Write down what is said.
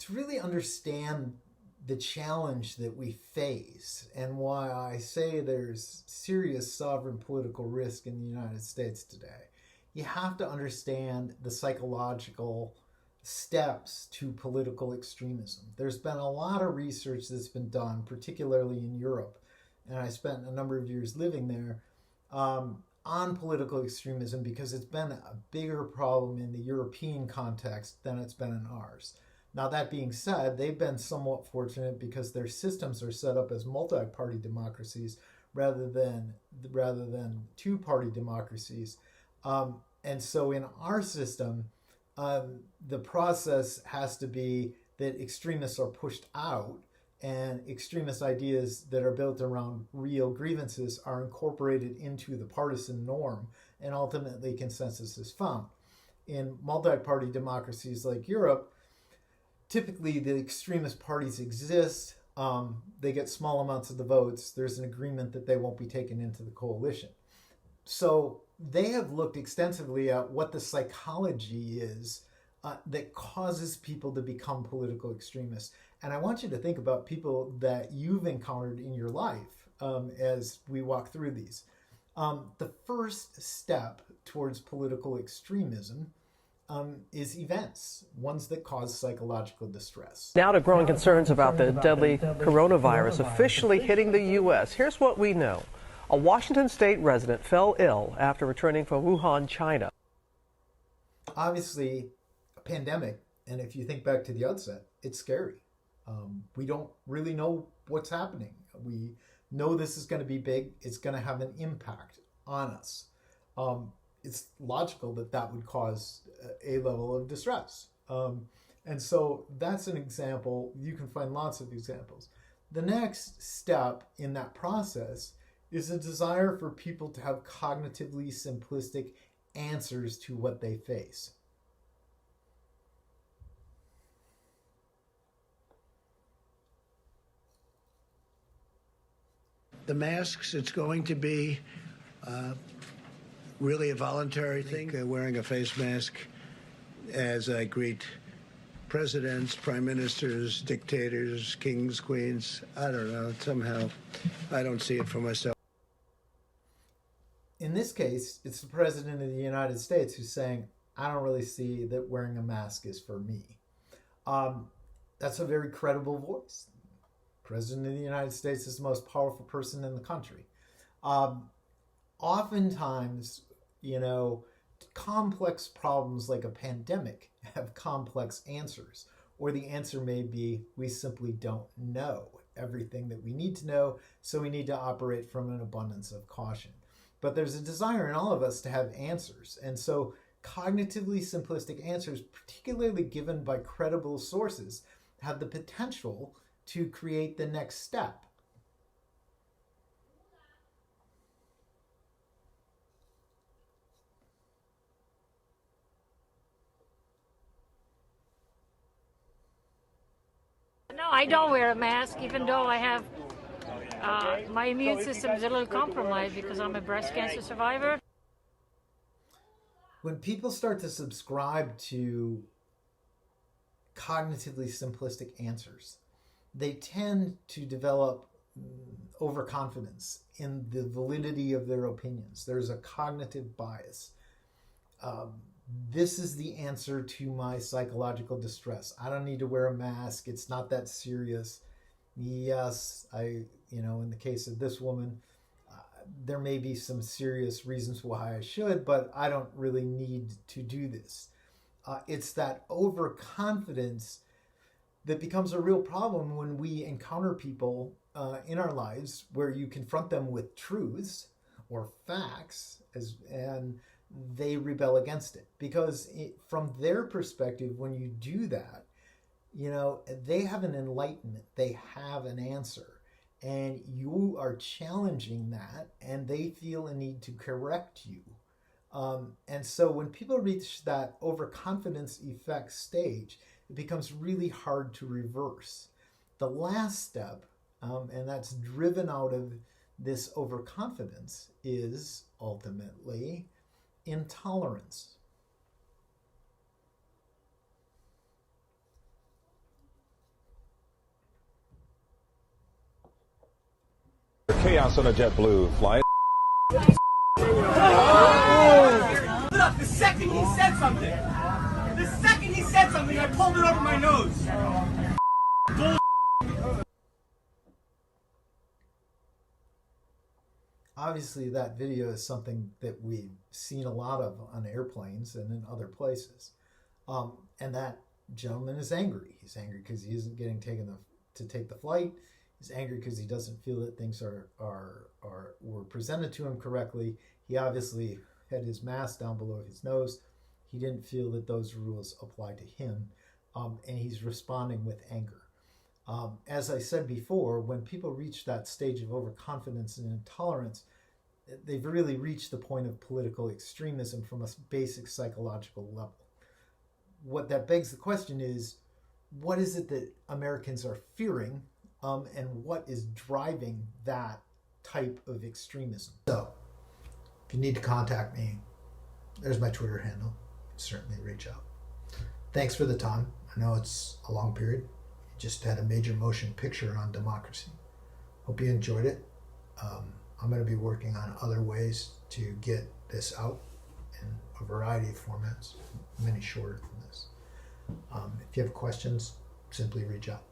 to really understand the challenge that we face and why I say there's serious sovereign political risk in the United States today, you have to understand the psychological steps to political extremism. There's been a lot of research that's been done, particularly in Europe, and I spent a number of years living there, on political extremism because it's been a bigger problem in the European context than it's been in ours. Now, that being said, they've been somewhat fortunate because their systems are set up as multi-party democracies rather than two-party democracies. And so in our system, the process has to be that extremists are pushed out and extremist ideas that are built around real grievances are incorporated into the partisan norm, and ultimately consensus is found. In multi-party democracies like Europe, typically the extremist parties exist, they get small amounts of the votes, there's an agreement that they won't be taken into the coalition. So they have looked extensively at what the psychology is that causes people to become political extremists. And I want you to think about people that you've encountered in your life as we walk through these. The first step towards political extremism is events, ones that cause psychological distress. Now to growing concerns about the deadly coronavirus officially hitting the U.S. Here's what we know. A Washington state resident fell ill after returning from Wuhan, China. Obviously, a pandemic, and if you think back to the outset, it's scary. We don't really know what's happening. We know this is going to be big. It's going to have an impact on us. It's logical that that would cause a level of distress. And so that's an example. You can find lots of examples. The next step in that process is a desire for people to have cognitively simplistic answers to what they face. The masks, it's going to be really a voluntary thing, wearing a face mask as I greet presidents, prime ministers, dictators, kings, queens. I don't know. Somehow I don't see it for myself. In this case, it's the president of the United States who's saying, I don't really see that wearing a mask is for me. That's a very credible voice. President of the United States is the most powerful person in the country. Oftentimes, complex problems like a pandemic have complex answers, or the answer may be we simply don't know everything that we need to know, so we need to operate from an abundance of caution. But there's a desire in all of us to have answers, and so cognitively simplistic answers, particularly given by credible sources, have the potential to create the next step. No, I don't wear a mask, even though I have my immune system is a little compromised because I'm a breast cancer survivor. When people start to subscribe to cognitively simplistic answers, they tend to develop overconfidence in the validity of their opinions. There's a cognitive bias. This is the answer to my psychological distress. I don't need to wear a mask. It's not that serious. Yes, in the case of this woman, there may be some serious reasons why I should, but I don't really need to do this. It's that overconfidence that becomes a real problem when we encounter people in our lives where you confront them with truths or facts and they rebel against it. Because from their perspective, when you do that, they have an enlightenment, they have an answer, and you are challenging that, and they feel a need to correct you. And so when people reach that overconfidence effect stage, it becomes really hard to reverse. The last step, and that's driven out of this overconfidence, is ultimately intolerance. chaos on a JetBlue flight. Look, the second he said something, I pulled it over my nose. Obviously, that video is something that we've seen a lot of on airplanes and in other places. And that gentleman is angry. He's angry because he isn't getting taken to take the flight. He's angry because he doesn't feel that things were presented to him correctly. He obviously had his mask down below his nose. He didn't feel that those rules applied to him, and he's responding with anger. As I said before, when people reach that stage of overconfidence and intolerance, they've really reached the point of political extremism from a basic psychological level. What that begs the question is, what is it that Americans are fearing, and what is driving that type of extremism? So, if you need to contact me, there's my Twitter handle. Certainly reach out. Thanks for the time. I know it's a long period. You just had a major motion picture on democracy. Hope you enjoyed it. I'm going to be working on other ways to get this out in a variety of formats, many shorter than this. If you have questions, simply reach out.